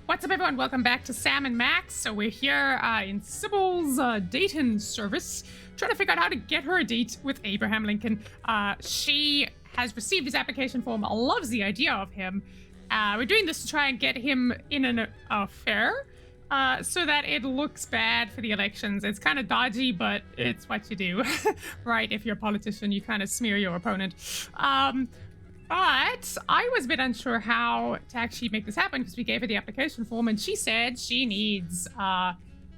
What's up, everyone? Welcome back to Sam and Max. So we're here in Sybil's dating service, trying to figure out how to get her a date with Abraham Lincoln. She has received his application form, loves the idea of him. We're doing this to try and get him in an affair so that it looks bad for the elections. It's kind of dodgy, but it's what you do, right? If you're a politician, you kind of smear your opponent. But I was a bit unsure how to actually make this happen because we gave her the application form and she said she needs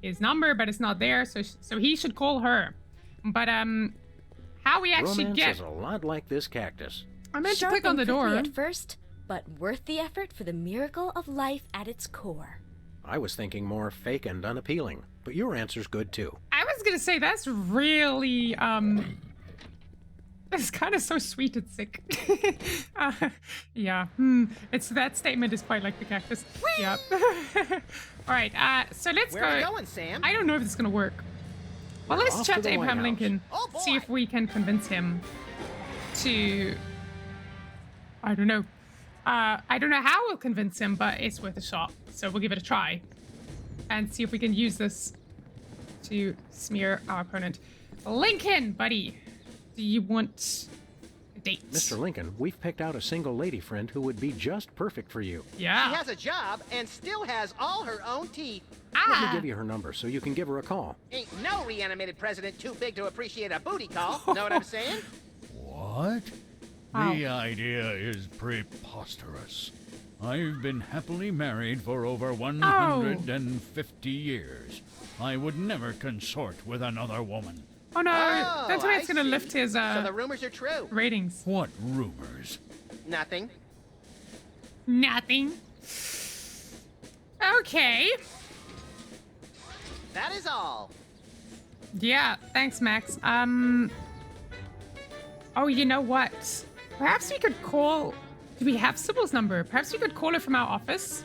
his number, but it's not there, so he should call her. But how we actually Romance is a lot like this cactus. I meant to click on the door at first, but worth the effort for the miracle of life at its core. I was thinking more fake and unappealing, but your answer's good too. I was gonna say that's really it's kind of so sweet and sick. Yeah. It's that statement is quite like the cactus. Whee! Yep. All right. So let's go. Where are we going, Sam? I don't know if this is gonna work. Well, let's chat to Abraham Lincoln. Oh, boy. See if we can convince him to. I don't know. I don't know how we'll convince him, but it's worth a shot. So we'll give it a try and see if we can use this to smear our opponent. Lincoln, buddy. Do you want a date? Mr. Lincoln, we've picked out a single lady friend who would be just perfect for you. Yeah. She has a job and still has all her own teeth. Let me give you her number so you can give her a call. Ain't no reanimated president too big to appreciate a booty call. Know what I'm saying? What? Wow. The idea is preposterous. I've been happily married for over 150 years. I would never consort with another woman. Oh no, Oh, that's why it's I gonna see. lift his So the rumors are true. ratings. What rumors? Nothing. Nothing. Okay. That is all. Yeah, thanks, Max. Oh, you know what? Perhaps we could call. Do we have Sybil's number? Perhaps we could call her from our office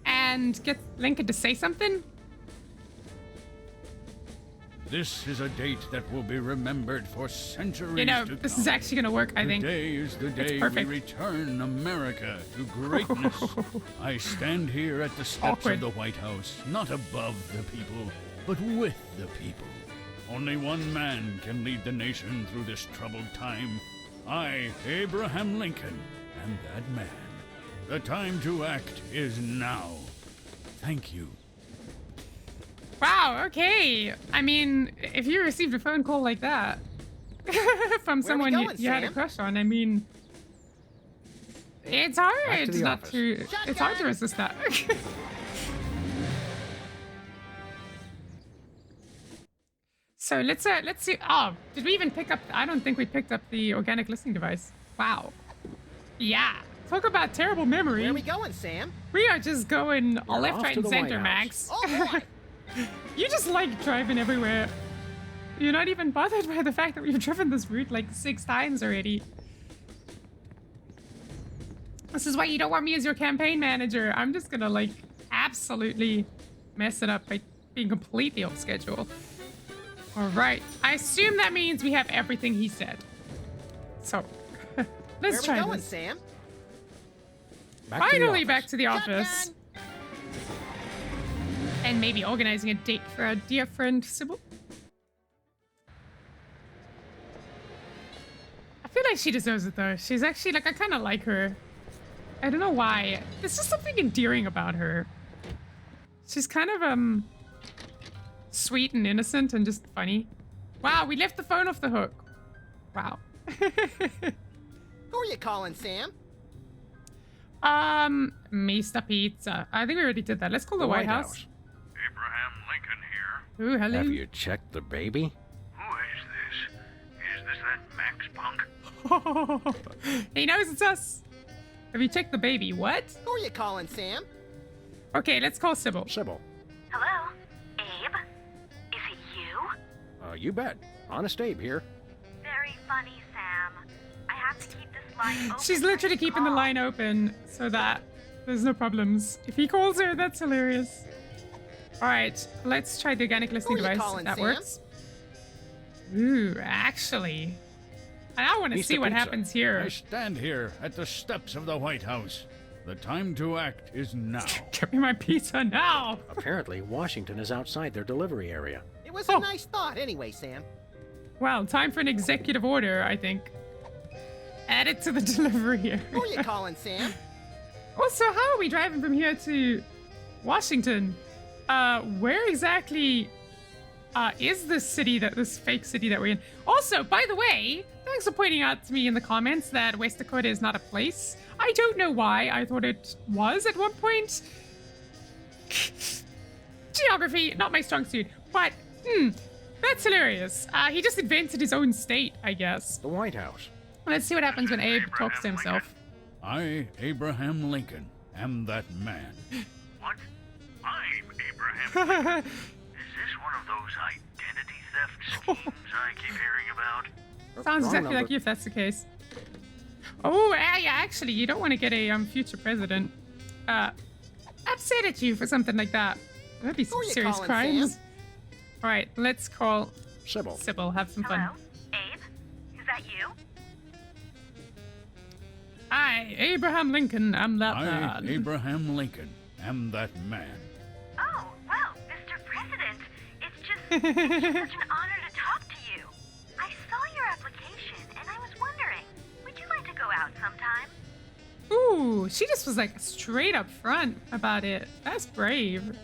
and get Lincoln to say something. This is a date that will be remembered for centuries You know, to this come. is actually gonna work, I think. Today is the day we perfect. return America to greatness. I stand here at the steps Awkward. of the White House, not above the people, but with the people. Only one man can lead the nation through this troubled time. I, Abraham Lincoln, am that man. The time to act is now. Thank you. Wow, okay. I mean, if you received a phone call like that from someone going, you had a Sam? crush on, I mean, it's Back hard to the not office. to. It's hard to resist that. So let's see. Oh, did we even pick up? I don't think we picked up the organic listening device. Wow. Yeah. Talk about terrible memory. Where are we going, Sam? We are just going You're left, off right, to and the White center, House. Max. Oh, boy. You just like driving everywhere. You're not even bothered by the fact that we've driven this route like 6 times already. This is why you don't want me as your campaign manager. I'm just gonna like absolutely mess it up by being completely off schedule. All right. I assume that means we have everything he said. So let's Where try are we going, this. Sam? Back to the Finally office. back to the office. Shotgun. And maybe organizing a date for our dear friend Sybil. I feel like she deserves it though. She's actually like, I kind of like her. I don't know why. There's just something endearing about her. She's kind of sweet and innocent and just funny. Wow, we left the phone off the hook. Wow. Who are you calling, Sam? Mr. Pizza. I think we already did that. Let's call the White House. Abraham Lincoln here. Ooh, hello. Have you checked the baby? Who is this? Is this that Max punk? He knows it's us. Have you checked the baby? What? Who are you calling, Sam? Okay, let's call Sybil. Sybil. Hello? Abe? Is it you? You bet. Honest Abe here. Very funny, Sam. I have to keep this line open. She's literally keeping the line open so that there's no problems. If he calls her, that's hilarious. All right, let's try the organic listening Who are you device. calling, That Sam? works. Ooh, actually. I want to Mr. see what Pizza. happens here. I stand here at the steps of the White House. The time to act is now. Give me my pizza now. Apparently, Washington is outside their delivery area. It was a nice thought anyway, Sam. Well, time for an executive order, I think. Add it to the delivery area. Who are you calling, Sam? Also, how are we driving from here to Washington? Where exactly is this fake city that we're in? Also, by the way, thanks for pointing out to me in the comments that West Dakota is not a place. I don't know why. I thought it was at one point. Geography, not my strong suit, but that's hilarious. He just invented his own state, I guess. The White House. Let's see what happens when Abe talks to himself. I, Abraham Lincoln, am that man. What? I'm Abraham Lincoln. Is this one of those identity theft schemes I keep hearing about? Sounds Wrong exactly number. like you if that's the case. Oh, yeah, actually, you don't want to get a future president upset at you for something like that. That'd be some Who are you serious calling, crimes. Sam? All right, let's call Sybil. Sybil. Have some fun. Hello? Abe? Is that you? Hi, Abraham Lincoln. I'm that I, man. Abraham Lincoln, am that man. Oh, well, Mr. President, it's just such an honor to talk to you. I saw your application, and I was wondering, would you like to go out sometime? Ooh, she just was like straight up front about it. That's brave.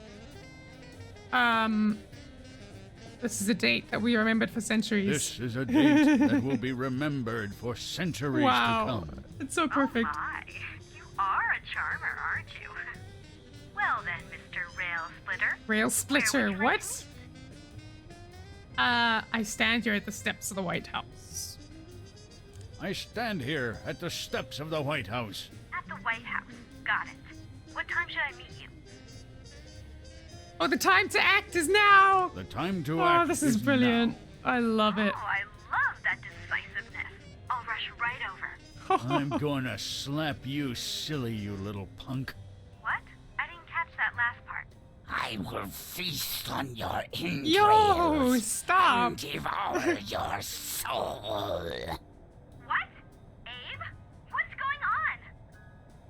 This is a date that we remembered for centuries. This is a date that will be remembered for centuries Wow, to come. it's so perfect. Oh my, you are a charmer, aren't you? Well then, Mr. Rail Splitter. Rail splitter, Where would you what? I stand here at the steps of the White House. I stand here at the steps of the White House. At the White House. Got it. What time should I meet you? Oh, the time to act is now! The time to Oh, act this is brilliant. I love it. Oh, I love that decisiveness. I'll rush right over. now. I'm gonna slap you silly, you little punk. What? I didn't catch that last part. I will feast on your Yo, entrails stop! and devour your soul. What? Abe? What's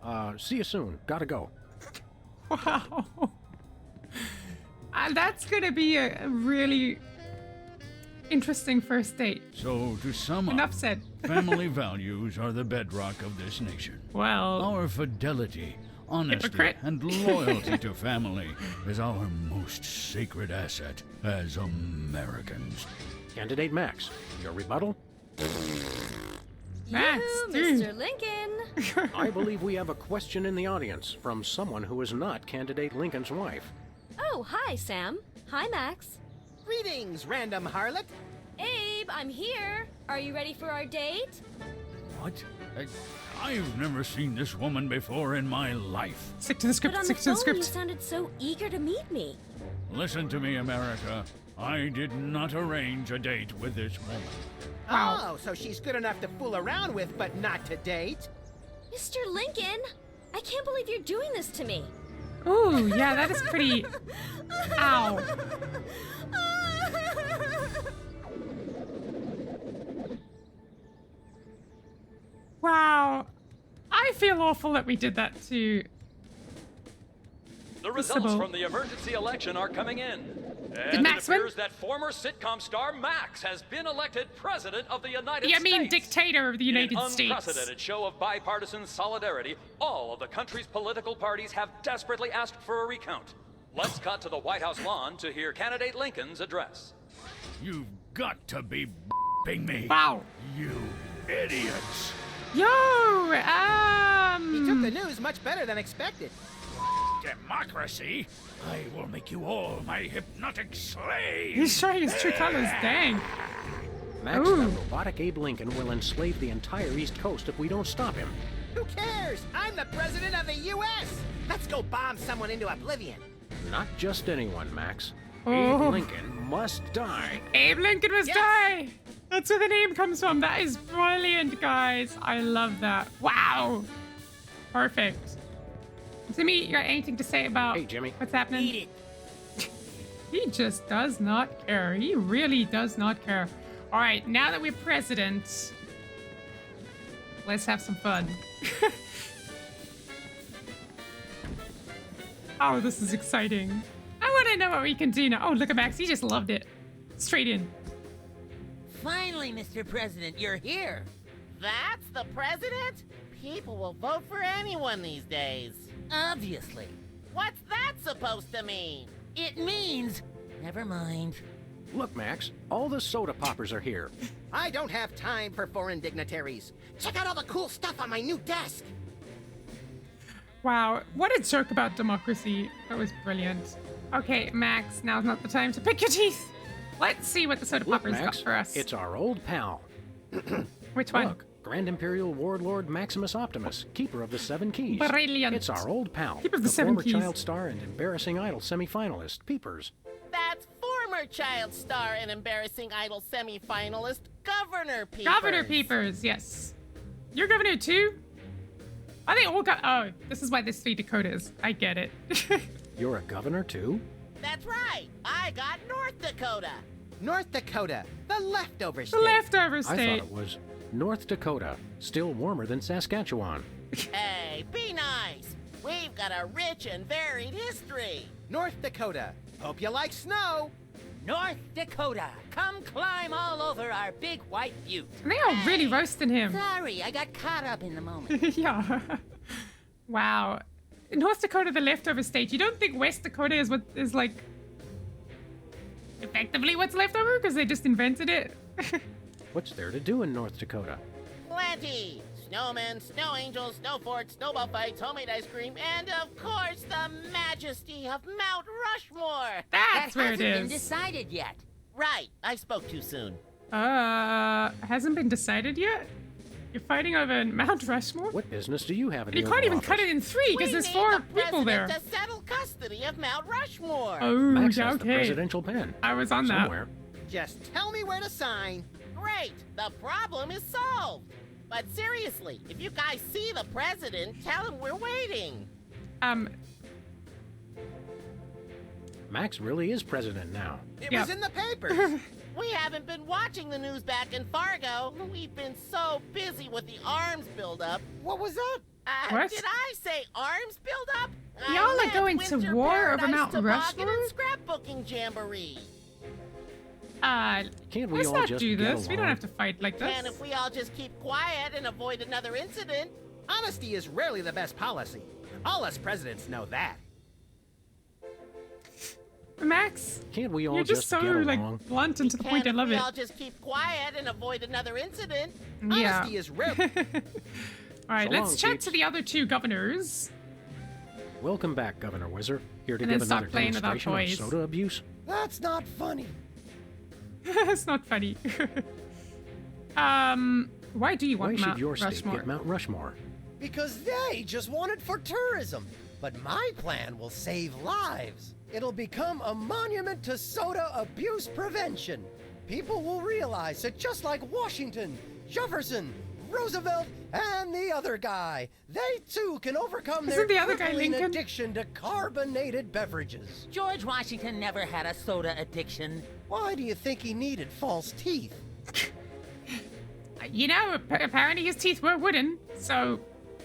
going on? See you soon. Gotta go. Wow. That's gonna be a really interesting first date. So, to sum up, Enough said. family values are the bedrock of this nation. Well, Our fidelity, honesty, Hypocrite. and loyalty to family is our most sacred asset as Americans. Candidate Max, your rebuttal? Max, You, dude. Mr. Lincoln. I believe we have a question in the audience from someone who is not Candidate Lincoln's wife. Oh, hi, Sam. Hi, Max. Greetings, random harlot. Abe, I'm here. Are you ready for our date? What? I've never seen this woman before in my life. Stick to the But script, on the stick to the phone, you script. sounded so eager to meet me. Listen to me, America. I did not arrange a date with this woman. Wow. Oh, so she's good enough to fool around with, but not to date? Mr. Lincoln, I can't believe you're doing this to me. Ooh, yeah, that is pretty. Ow. Wow. I feel awful that we did that to. The results Sybil. from the emergency election are coming in. Did And it Max win? appears that former sitcom star Max has been elected President of the United Yeah, I States. mean, dictator of the United In an States. unprecedented show of bipartisan solidarity, all of the country's political parties have desperately asked for a recount. Let's cut to the White House lawn to hear candidate Lincoln's address. You've got to be b***ing me. Wow. You idiots. Yo, He took the news much better than expected. Democracy? I will make you all my hypnotic slaves. He's showing his true colors, dang. Max, Ooh. the robotic Abe Lincoln will enslave the entire East Coast if we don't stop him. Who cares? I'm the president of the U.S. Let's go bomb someone into oblivion. Not just anyone, Max. Oh. Abe Lincoln must die. Abe Lincoln must Yes. die! That's where the name comes from. That is brilliant, guys. I love that. Wow. Perfect. Timmy, you got anything to say about Hey, Jimmy. what's happening? Eat it. He just does not care. He really does not care. All right, now that we're president, let's have some fun. Oh, this is exciting. I want to know what we can do now. Oh, look at Max. He just loved it. Straight in. Finally, Mr. President, you're here. That's the president? People will vote for anyone these days. Obviously. What's that supposed to mean? It means... Never mind. Look, Max, all the soda poppers are here. I don't have time for foreign dignitaries. Check out all the cool stuff on my new desk. Wow, what a joke about democracy. That was brilliant. Okay, Max, now's not the time to pick your teeth. Let's see what the soda Look, poppers Max, got for us. it's our old pal. Which one? Look, Grand Imperial Warlord Maximus Optimus, Keeper of the Seven Keys. Brilliant. It's our old pal. Keeper of the Seven former Keys. child star and embarrassing idol semifinalist, Peepers. That's former child star and embarrassing idol semi-finalist, Governor Peepers. Governor Peepers, yes. You're governor too? Are they all oh, this is why there's 3 Dakotas. I get it. You're a governor too? That's right. I got North Dakota. North Dakota, the leftover The state. leftover I state. thought it was North Dakota, still warmer than Saskatchewan. Hey, be nice. We've got a rich and varied history. North Dakota. Hope you like snow. North Dakota, come climb all over our big white butte. They are really roasting him. Sorry, I got caught up in the moment. Yeah. Wow. North Dakota, the leftover state. You don't think West Dakota is what is like effectively what's left over because they just invented it? What's there to do in North Dakota? Plenty. Snowmen, snow angels, snow forts, snowball fights, homemade ice cream, and of course the majesty of Mount Rushmore. That's That where it hasn't been is. decided yet. Right, I spoke too soon. Hasn't been decided yet? You're fighting over Mount Rushmore? What business do you have in You the can't Oval even Office? cut it in 3 because We there's need 4 the people there. president to settle custody of Mount Rushmore. Oh, Max yeah, has the okay. presidential pen. I was on Somewhere. Just tell me where to sign. Great, the problem is solved. But seriously, if you guys see the president, tell him we're waiting. that. Max really is president now. It Yeah. was in the papers. We haven't been watching the news back in Fargo. We've been so busy with the arms buildup. What was that? What? Did I say arms buildup? Y'all are going to war over Mount Rushmore? Rushmore? And scrapbooking jamboree. Can't we Let's all not just do get this. We don't along? have to fight like this. And if we all just keep quiet and avoid another incident. Honesty is rarely the best policy. All us presidents know that. Max, Can't we all you're just so get along? like blunt and to the point. I And love if we it. all just keep quiet and avoid another incident. Yeah. Honesty is rare. All right, So let's long, chat peeps. to the other 2 governors. Welcome back, Governor Whizzer. Here to And then give stop another playing with our demonstration of toys. soda abuse. That's not funny. It's not funny. Why do you want Why should Mount your state Rushmore? get Mount Rushmore? Because they just want it for tourism. But my plan will save lives. It'll become a monument to soda abuse prevention. People will realize that just like Washington, Jefferson, Roosevelt, and the other guy, they too can overcome Isn't their the other guy crippling Lincoln? addiction to carbonated beverages. George Washington never had a soda addiction. Why do you think he needed false teeth? You know, apparently his teeth were wooden, so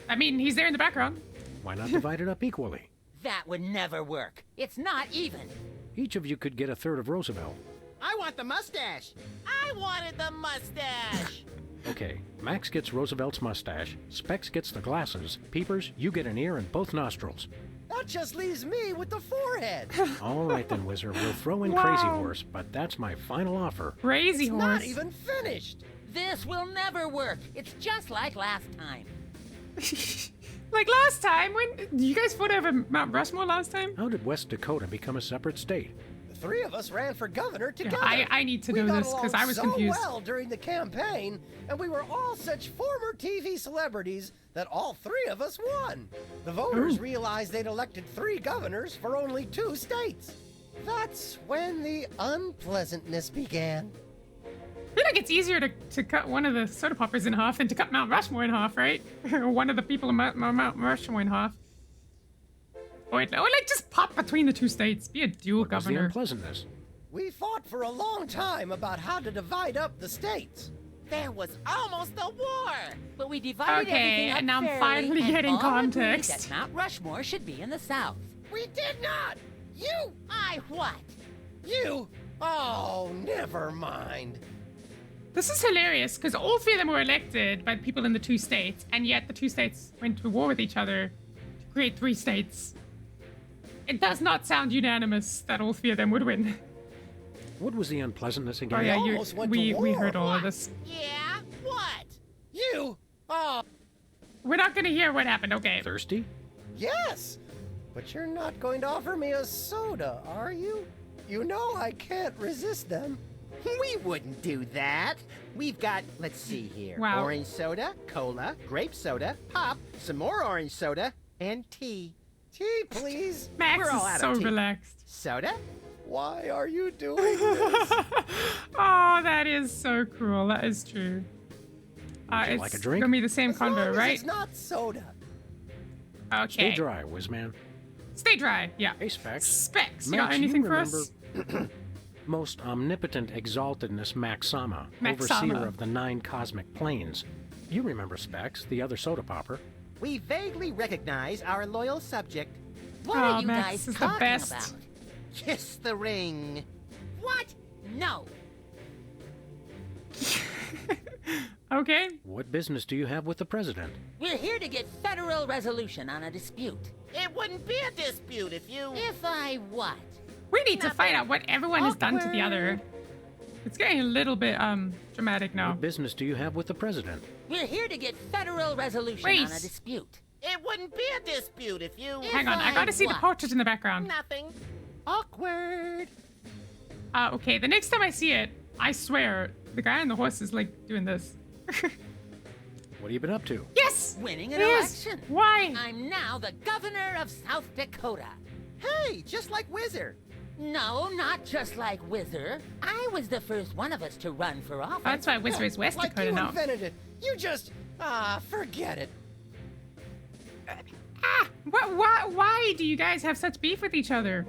I mean, he's there in the background. Why not divide it up equally? That would never work. It's not even. Each of you could get a third of Roosevelt. I want the mustache. I wanted the mustache. Okay, Max gets Roosevelt's mustache, Specs gets the glasses, Peepers, you get an ear and both nostrils. That just leaves me with the forehead. All right then, Whizzer, we'll throw in Wow. Crazy Horse, but that's my final offer. Crazy It's horse. not even finished. This will never work. It's just like last time. Like last time, when you guys fought over Mount Rushmore last time? How did West Dakota become a separate state? The 3 of us ran for governor together. I need to We know got this because along I was so confused. well during the campaign, and we were all such former TV celebrities that all 3 of us won. The voters Ooh. realized they'd elected 3 governors for only 2 states. That's when the unpleasantness began. I feel like it's easier to cut one of the soda poppers in half than to cut Mount Rushmore in half, right? Or one of the people in Mount Rushmore in half. Or like just pop between the 2 states. Be a dual What was the governor. unpleasantness? We fought for a long time about how to divide up the states. There was almost a war. But we divided Okay, everything up and now I'm fairly, finally and getting all agreed context. that Mount Rushmore should be in the south. We did not! You! I what? You! Oh, never mind. This is hilarious because all three of them were elected by the people in the two states, and yet the two states went to war with each other to create three states. It does not sound unanimous that all three of them would win. What was the unpleasantness again? Oh yeah, almost went to we war. heard all of this. Yeah? What? You! Oh, We're not gonna hear what happened. Okay. Thirsty? yes! But you're not going to offer me a soda, are you? You know I can't resist them. We wouldn't do that. We've got, let's see here. Wow. Orange soda, cola, grape soda, pop, some more orange soda, and tea. Tea, please. Max We're all is out so of tea. relaxed. Soda? Why are you doing this? Oh, that is so cruel. That is true. It's like a drink? gonna be the same As long convo, as right? It's not soda. Okay. Stay dry, Whizman. Stay dry. Yeah. Hey, Specs. Specs. You Max, got anything for remember us? most omnipotent exaltedness Maxama, Maxama. overseer of the 9 cosmic planes. You remember Specs, the other soda popper. We vaguely recognize our loyal subject. What Oh, are you Max guys is the talking best. about? Kiss the ring. What? No. Okay. What business do you have with the president? We're here to get federal resolution on a dispute. It wouldn't be a dispute if you... If I what? We need to find out what everyone has done to the other. It's getting a little bit dramatic now. What business do you have with the president? We're here to get federal resolution Wait. on a dispute. It wouldn't be a dispute if you... Hang on, I gotta see the what? portrait in the background. Nothing. Awkward. Okay, the next time I see it, I swear, the guy on the horse is like doing this. What have you been up to? Yes! Winning an Yes! election. Why? I'm now the governor of South Dakota. Hey, just like Whizzer. No, not just like Whizzer. I was the first one of us to run for office. That's why Wizard is West Like Dakota you now. invented it. You just... forget it. Why do you guys have such beef with each other?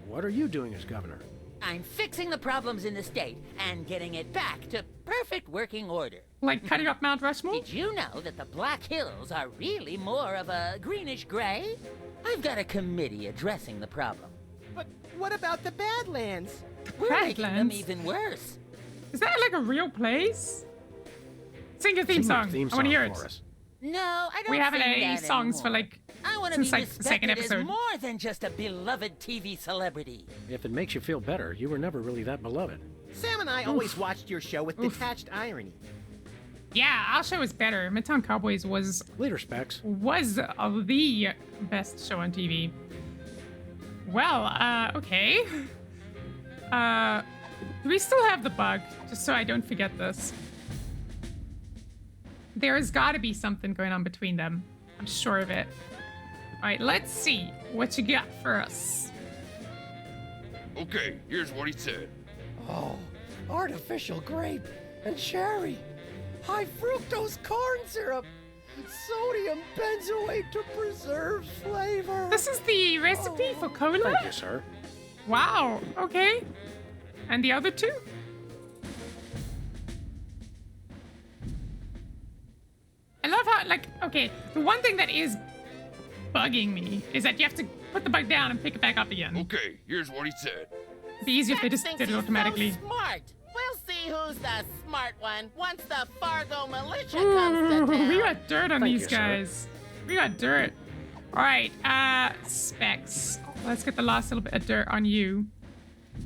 What are you doing as governor? I'm fixing the problems in the state and getting it back to perfect working order. Like cutting up Mount Rushmore? Did you know that the Black Hills are really more of a greenish gray? I've got a committee addressing the problem. But what about the Badlands? We're making them Badlands? even worse. Is that like a real place? Sing your theme Sing your song. theme I want to hear song it. for us. No, I don't We haven't sing had any that songs for anymore. like I want to since be like the second respected as episode. more than just a beloved TV celebrity. If it makes you feel better, you were never really that beloved. Sam and I always watched your show with detached irony. Yeah, our show is better. Midtown Cowboys was Later, Specs. the best show on TV. Well, okay. Do we still have the bug? Just so I don't forget this. There's gotta be something going on between them. I'm sure of it. Alright, let's see what you got for us. Okay, here's what he said. Oh, artificial grape and cherry. High fructose corn syrup. Sodium benzoate to preserve flavor. This is the recipe for cola? Thank you, sir. Wow, okay. And the other two? I love how, like, okay, the one thing that is bugging me is that you have to put the bug down and pick it back up again. Okay, here's what he said. It'd be easier if they just Thinks did it he's automatically. So smart. We'll see who's the smart one once the Fargo militia comes to Ooh, town. we got dirt on Thank these you, sir. guys. We got dirt. All right, Specs. Let's get the last little bit of dirt on you.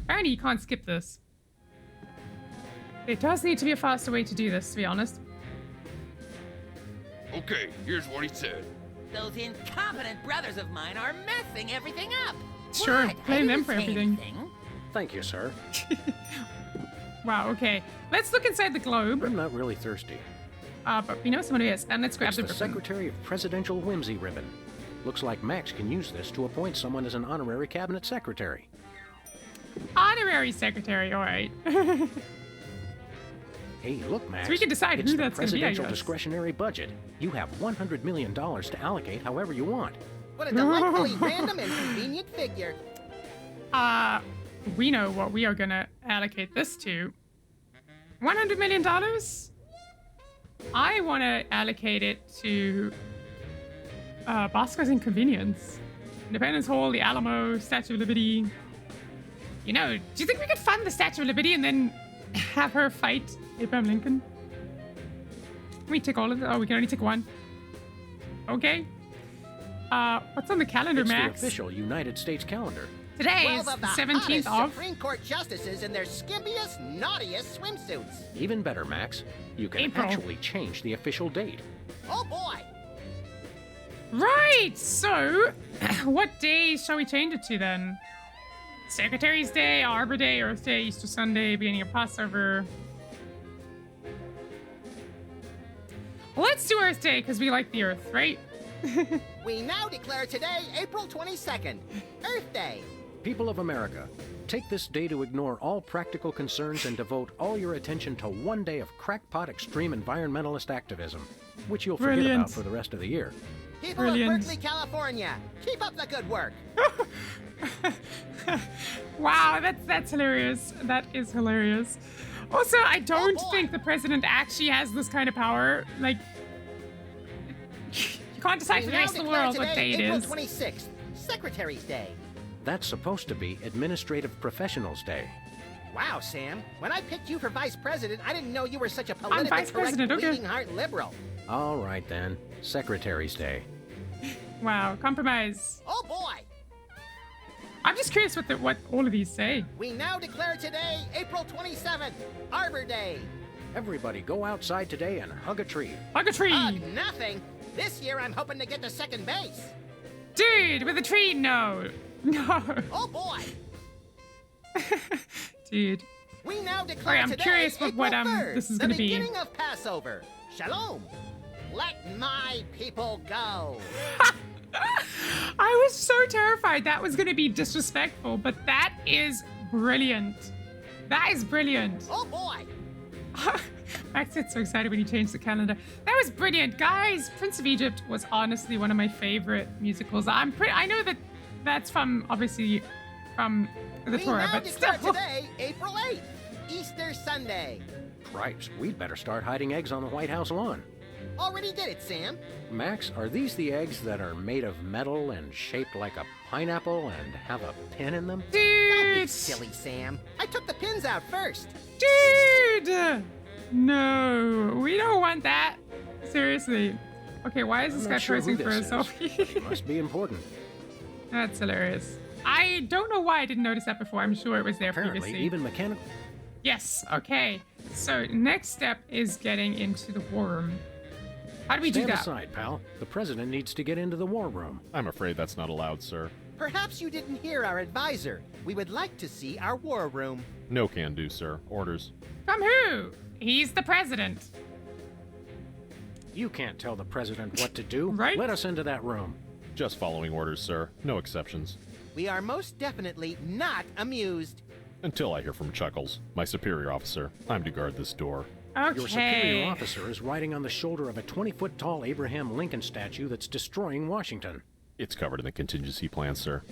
Apparently you can't skip this. There does need to be a faster way to do this, to be honest. Okay, here's what he said. Those incompetent brothers of mine are messing everything up. Sure, What? I blame them didn't for say everything. anything. Thank you, sir. Wow, okay. Let's look inside the globe. I'm not really thirsty. But we know someone who is, and let's grab It's the the ribbon. Secretary of Presidential Whimsy ribbon. Looks like Max can use this to appoint someone as an honorary cabinet secretary. Honorary secretary, all right. Hey, look, Max. So we can decide it's who the that's gonna be, I presidential guess. discretionary budget. You have $100 million to allocate however you want. What a delightfully random and convenient figure. We know what we are gonna allocate this to. $100 million? I want to allocate it to Bosco's Inconvenience. Independence Hall, the Alamo, Statue of Liberty. You know, do you think we could fund the Statue of Liberty and then have her fight Abraham Lincoln? Can we take all of it? Oh, we can only take one. Okay. What's on the calendar, It's Max? the official United States calendar. Today is 12 of the the 17th hottest of... Supreme Court justices in their skimpiest, naughtiest swimsuits. Even better, Max. You can April. actually change the official date. Oh boy! Right, so what day shall we change it to then? Secretary's Day, Arbor Day, Earth Day, Easter Sunday, beginning of Passover. Let's do Earth Day because we like the Earth, right? We now declare today April 22nd, Earth Day. People of America, take this day to ignore all practical concerns and devote all your attention to one day of crackpot extreme environmentalist activism, which you'll forget Brilliant. about for the rest of the year. People Brilliant. of Berkeley, California, keep up the good work. Wow, that's hilarious. That is hilarious. Also, I don't think the president actually has this kind of power. Like, you can't decide for We the now rest of the declare world what today day it April is. 26th, Secretary's Day. That's supposed to be Administrative Professionals Day. Wow, Sam. When I picked you for vice president, I didn't know you were such a politically vice correct, president, okay. bleeding heart liberal. All right then, Secretary's Day. Wow, compromise. Oh boy! I'm just curious what all of these say. We now declare today April 27th, Arbor Day. Everybody go outside today and hug a tree. Hug a tree! Nothing. This year I'm hoping to get to second base. Dude, with a tree? No. No. Oh boy! Dude. We now declare Alright, I'm today curious what April 3rd, this is the gonna be. beginning of Passover. Shalom. Let my people go. I was so terrified that was going to be disrespectful, but that is brilliant. That is brilliant. Oh boy! Max gets so excited when you change the calendar. That was brilliant, guys. Prince of Egypt was honestly one of my favorite musicals. I know that that's obviously from the We Torah, now but declare still. today April 8th, Easter Sunday. Cripes, we'd better start hiding eggs on the White House lawn. Already did it, Sam. Max, are these the eggs that are made of metal and shaped like a pineapple and have a pin in them? Don't be Dude! silly, Sam. I took the pins out first. Dude! No, we don't want that. Seriously. Okay, why is this I'm guy not sure posing who for a this is. selfie? Must be important. That's hilarious. I don't know why I didn't notice that before. I'm sure it was there Apparently, previously. even mechanical. Yes, okay. So next step is getting into the war room. How do we do Stand that? aside, pal. The president needs to get into the war room. I'm afraid that's not allowed, sir. Perhaps you didn't hear our advisor. We would like to see our war room. No can do, sir. Orders. From who? He's the president. You can't tell the president what to do. Right? Let us into that room. Just following orders, sir. No exceptions. We are most definitely not amused. Until I hear from Chuckles, my superior officer. I'm to guard this door. Okay. Your superior officer is riding on the shoulder of a 20-foot-tall Abraham Lincoln statue that's destroying Washington. It's covered in the contingency plan, sir.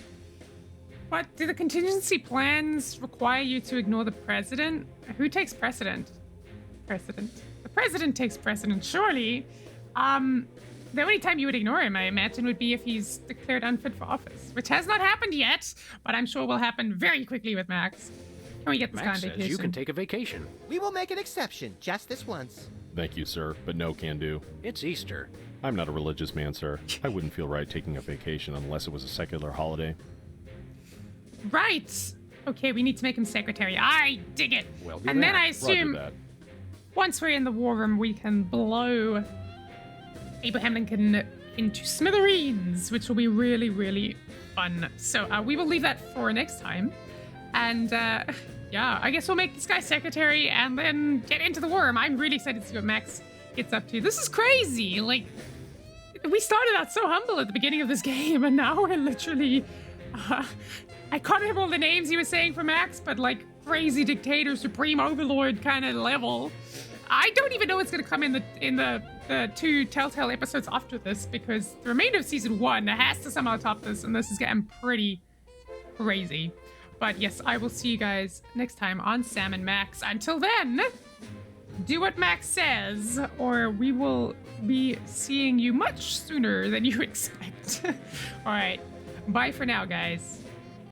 What? Do the contingency plans require you to ignore the president? Who takes precedent? President. The president takes precedent, surely. The only time you would ignore him, I imagine, would be if he's declared unfit for office, which has not happened yet, but I'm sure will happen very quickly with Max. Can we get this guy on Max says vacation? you can take a vacation. We will make an exception, just this once. Thank you, sir, but no can do. It's Easter. I'm not a religious man, sir. I wouldn't feel right taking a vacation unless it was a secular holiday. Right. Okay, we need to make him secretary. I dig it. We'll do And then that. I assume Roger that. once we're in the war room, we can blow Abraham Lincoln into smithereens, which will be really, really fun. So we will leave that for next time. And yeah, I guess we'll make this guy secretary and then get into the war room. I'm really excited to see what Max gets up to. This is crazy. Like, we started out so humble at the beginning of this game, and now we're literally... I can't remember all the names he was saying for Max, but like crazy dictator, supreme overlord kind of level. I don't even know what's going to come in the two Telltale episodes after this, because the remainder of season 1 has to somehow top this, and this is getting pretty crazy. But yes, I will see you guys next time on Sam and Max. Until then, do what Max says, or we will be seeing you much sooner than you expect. All right. Bye for now, guys.